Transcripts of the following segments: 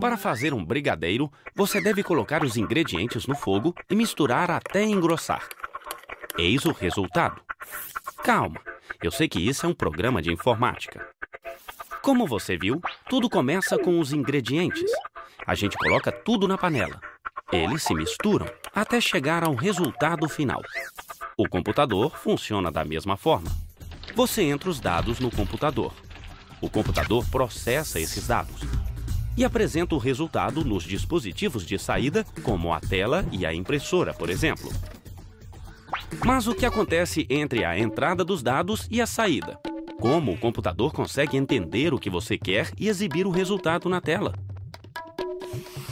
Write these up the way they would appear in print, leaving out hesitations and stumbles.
Para fazer um brigadeiro, você deve colocar os ingredientes no fogo e misturar até engrossar. Eis o resultado. Calma, eu sei que isso é um programa de informática. Como você viu, tudo começa com os ingredientes. A gente coloca tudo na panela. Eles se misturam até chegar ao resultado final. O computador funciona da mesma forma. Você entra os dados no computador. O computador processa esses dados e apresenta o resultado nos dispositivos de saída, como a tela e a impressora, por exemplo. Mas o que acontece entre a entrada dos dados e a saída? Como o computador consegue entender o que você quer e exibir o resultado na tela?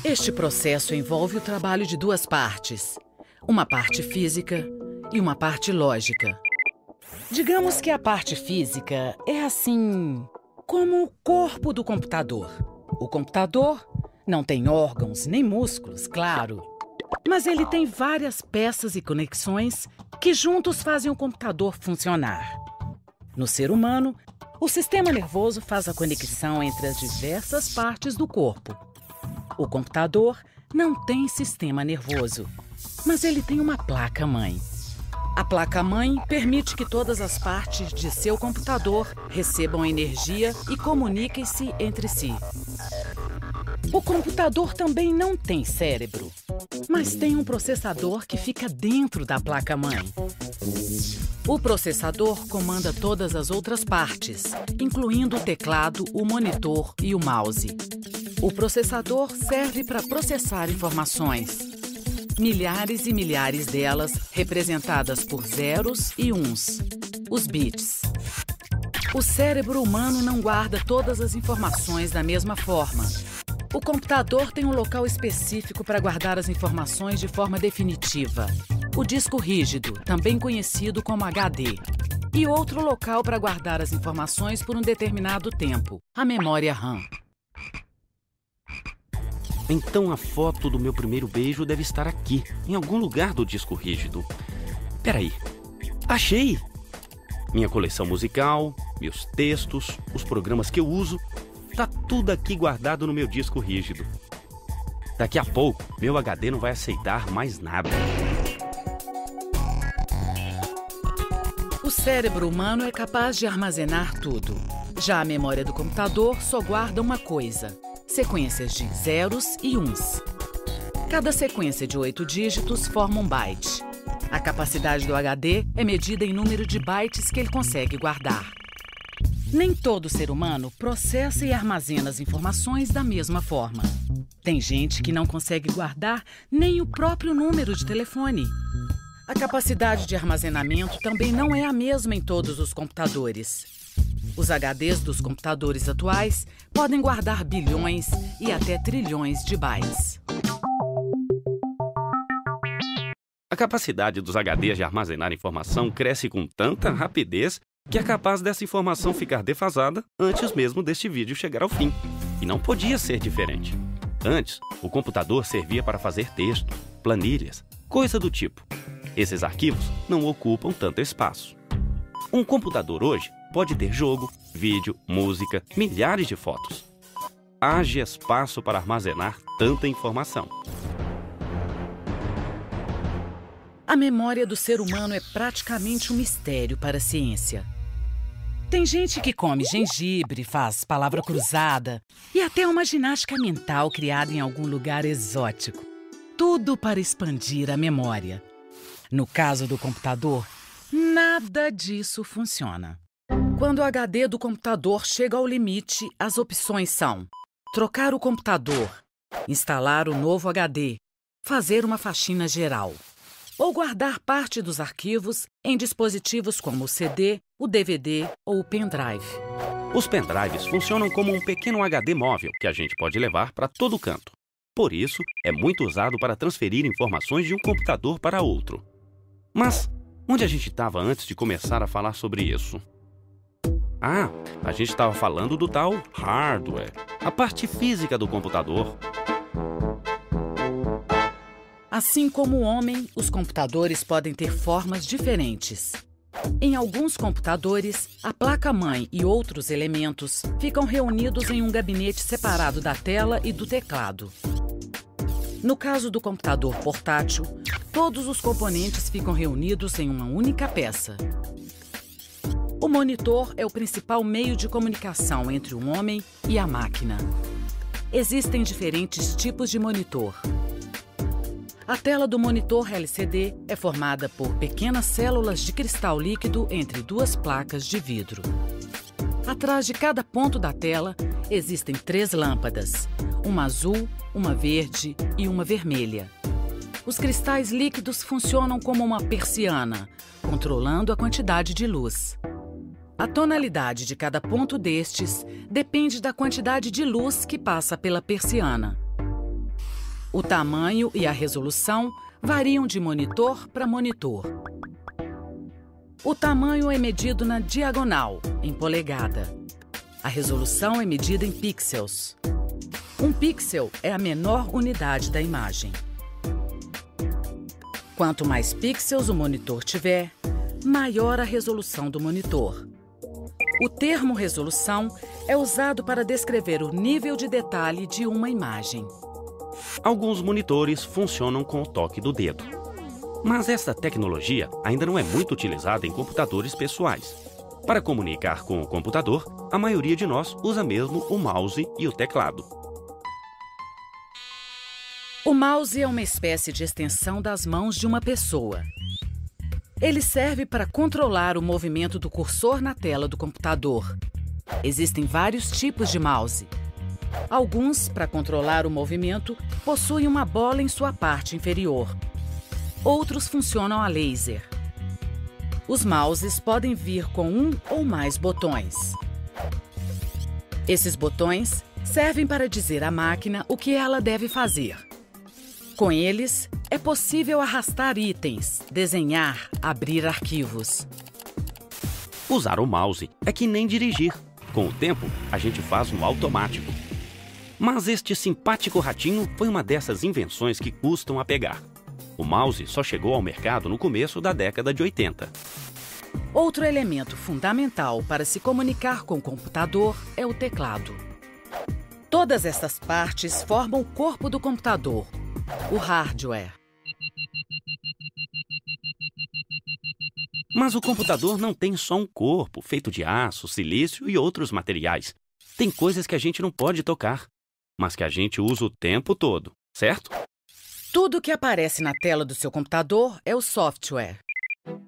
Este processo envolve o trabalho de duas partes. Uma parte física e uma parte lógica. Digamos que a parte física é assim, como o corpo do computador. O computador não tem órgãos nem músculos, claro. Mas ele tem várias peças e conexões que juntos fazem o computador funcionar. No ser humano, o sistema nervoso faz a conexão entre as diversas partes do corpo. O computador não tem sistema nervoso, mas ele tem uma placa-mãe. A placa-mãe permite que todas as partes de seu computador recebam energia e comuniquem-se entre si. O computador também não tem cérebro, mas tem um processador que fica dentro da placa-mãe. O processador comanda todas as outras partes, incluindo o teclado, o monitor e o mouse. O processador serve para processar informações. Milhares e milhares delas representadas por zeros e uns, os bits. O cérebro humano não guarda todas as informações da mesma forma. O computador tem um local específico para guardar as informações de forma definitiva. O disco rígido, também conhecido como HD. E outro local para guardar as informações por um determinado tempo, a memória RAM. Então a foto do meu primeiro beijo deve estar aqui, em algum lugar do disco rígido. Peraí, achei! Minha coleção musical, meus textos, os programas que eu uso, tá tudo aqui guardado no meu disco rígido. Daqui a pouco, meu HD não vai aceitar mais nada. O cérebro humano é capaz de armazenar tudo. Já a memória do computador só guarda uma coisa: sequências de zeros e uns. Cada sequência de 8 dígitos forma um byte. A capacidade do HD é medida em número de bytes que ele consegue guardar. Nem todo ser humano processa e armazena as informações da mesma forma. Tem gente que não consegue guardar nem o próprio número de telefone. A capacidade de armazenamento também não é a mesma em todos os computadores. Os HDs dos computadores atuais podem guardar bilhões e até trilhões de bytes. A capacidade dos HDs de armazenar informação cresce com tanta rapidez que é capaz dessa informação ficar defasada antes mesmo deste vídeo chegar ao fim. E não podia ser diferente. Antes, o computador servia para fazer texto, planilhas, coisa do tipo. Esses arquivos não ocupam tanto espaço. Um computador hoje pode ter jogo, vídeo, música, milhares de fotos. Haja espaço para armazenar tanta informação. A memória do ser humano é praticamente um mistério para a ciência. Tem gente que come gengibre, faz palavra cruzada e até uma ginástica mental criada em algum lugar exótico. Tudo para expandir a memória. No caso do computador, nada disso funciona. Quando o HD do computador chega ao limite, as opções são: trocar o computador, instalar o novo HD, fazer uma faxina geral, ou guardar parte dos arquivos em dispositivos como o CD, o DVD ou o pendrive. Os pendrives funcionam como um pequeno HD móvel que a gente pode levar para todo canto. Por isso, é muito usado para transferir informações de um computador para outro. Mas, onde a gente estava antes de começar a falar sobre isso? Ah, a gente estava falando do tal hardware, a parte física do computador. Assim como o homem, os computadores podem ter formas diferentes. Em alguns computadores, a placa-mãe e outros elementos ficam reunidos em um gabinete separado da tela e do teclado. No caso do computador portátil, todos os componentes ficam reunidos em uma única peça. O monitor é o principal meio de comunicação entre o homem e a máquina. Existem diferentes tipos de monitor. A tela do monitor LCD é formada por pequenas células de cristal líquido entre duas placas de vidro. Atrás de cada ponto da tela existem 3 lâmpadas, uma azul, uma verde e uma vermelha. Os cristais líquidos funcionam como uma persiana, controlando a quantidade de luz. A tonalidade de cada ponto destes depende da quantidade de luz que passa pela persiana. O tamanho e a resolução variam de monitor para monitor. O tamanho é medido na diagonal, em polegada. A resolução é medida em pixels. Um pixel é a menor unidade da imagem. Quanto mais pixels o monitor tiver, maior a resolução do monitor. O termo resolução é usado para descrever o nível de detalhe de uma imagem. Alguns monitores funcionam com o toque do dedo. Mas essa tecnologia ainda não é muito utilizada em computadores pessoais. Para comunicar com o computador, a maioria de nós usa mesmo o mouse e o teclado. O mouse é uma espécie de extensão das mãos de uma pessoa. Ele serve para controlar o movimento do cursor na tela do computador. Existem vários tipos de mouse. Alguns, para controlar o movimento, possuem uma bola em sua parte inferior. Outros funcionam a laser. Os mouses podem vir com um ou mais botões. Esses botões servem para dizer à máquina o que ela deve fazer. Com eles, é possível arrastar itens, desenhar, abrir arquivos. Usar o mouse é que nem dirigir. Com o tempo, a gente faz no automático. Mas este simpático ratinho foi uma dessas invenções que custam a pegar. O mouse só chegou ao mercado no começo da década de 80. Outro elemento fundamental para se comunicar com o computador é o teclado. Todas essas partes formam o corpo do computador, o hardware. Mas o computador não tem só um corpo feito de aço, silício e outros materiais. Tem coisas que a gente não pode tocar, mas que a gente usa o tempo todo, certo? Tudo que aparece na tela do seu computador é o software.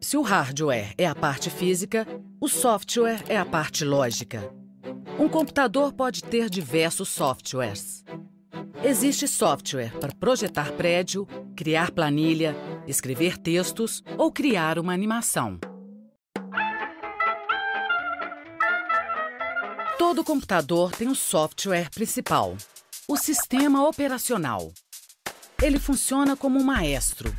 Se o hardware é a parte física, o software é a parte lógica. Um computador pode ter diversos softwares. Existe software para projetar prédio, criar planilha, escrever textos ou criar uma animação. Todo computador tem um software principal, o sistema operacional. Ele funciona como um maestro.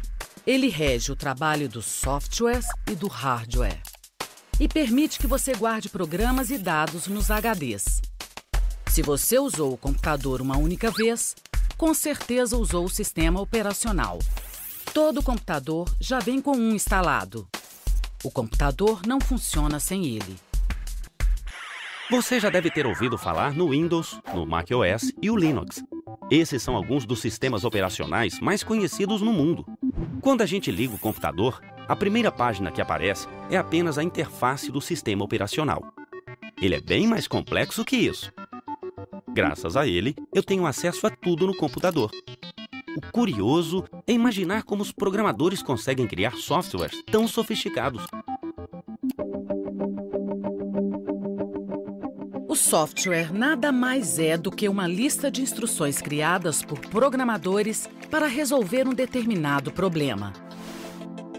Ele rege o trabalho dos softwares e do hardware e permite que você guarde programas e dados nos HDs. Se você usou o computador uma única vez, com certeza usou o sistema operacional. Todo computador já vem com um instalado. O computador não funciona sem ele. Você já deve ter ouvido falar no Windows, no macOS e o Linux. Esses são alguns dos sistemas operacionais mais conhecidos no mundo. Quando a gente liga o computador, a primeira página que aparece é apenas a interface do sistema operacional. Ele é bem mais complexo que isso. Graças a ele, eu tenho acesso a tudo no computador. O curioso é imaginar como os programadores conseguem criar softwares tão sofisticados. O software nada mais é do que uma lista de instruções criadas por programadores para resolver um determinado problema.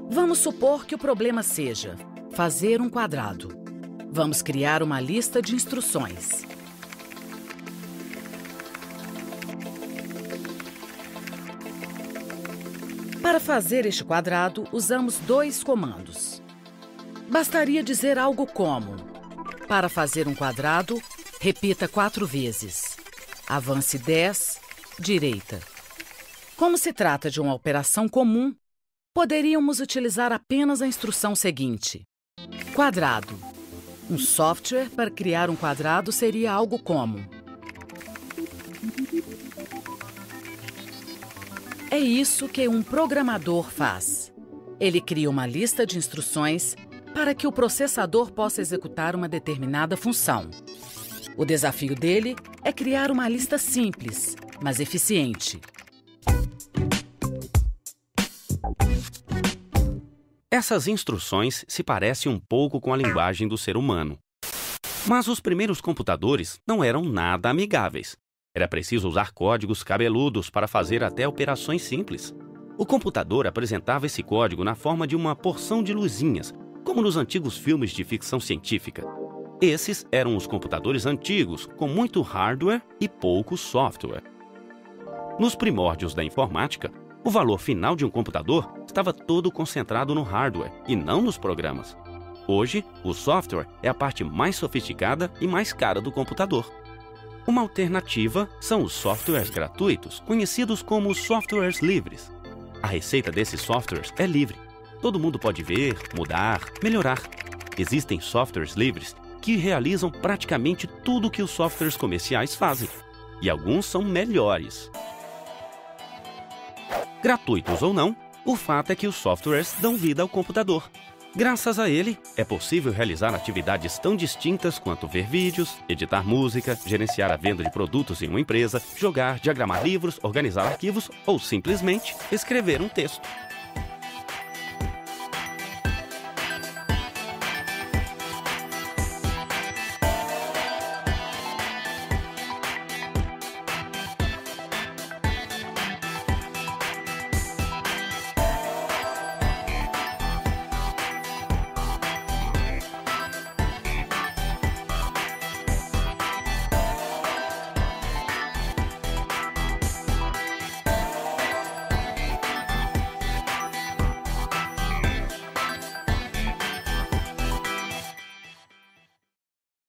Vamos supor que o problema seja fazer um quadrado. Vamos criar uma lista de instruções. Para fazer este quadrado, usamos 2 comandos. Bastaria dizer algo como: para fazer um quadrado, repita 4 vezes. Avance 10, direita. Como se trata de uma operação comum, poderíamos utilizar apenas a instrução seguinte: Quadrado. Um software para criar um quadrado seria algo como: é isso que um programador faz. Ele cria uma lista de instruções para que o processador possa executar uma determinada função. O desafio dele é criar uma lista simples, mas eficiente. Essas instruções se parecem um pouco com a linguagem do ser humano. Mas os primeiros computadores não eram nada amigáveis. Era preciso usar códigos cabeludos para fazer até operações simples. O computador apresentava esse código na forma de uma porção de luzinhas, como nos antigos filmes de ficção científica. Esses eram os computadores antigos, com muito hardware e pouco software. Nos primórdios da informática, o valor final de um computador estava todo concentrado no hardware e não nos programas. Hoje, o software é a parte mais sofisticada e mais cara do computador. Uma alternativa são os softwares gratuitos, conhecidos como softwares livres. A receita desses softwares é livre. Todo mundo pode ver, mudar, melhorar. Existem softwares livres que realizam praticamente tudo o que os softwares comerciais fazem. E alguns são melhores. Gratuitos ou não, o fato é que os softwares dão vida ao computador. Graças a ele, é possível realizar atividades tão distintas quanto ver vídeos, editar música, gerenciar a venda de produtos em uma empresa, jogar, diagramar livros, organizar arquivos ou simplesmente escrever um texto.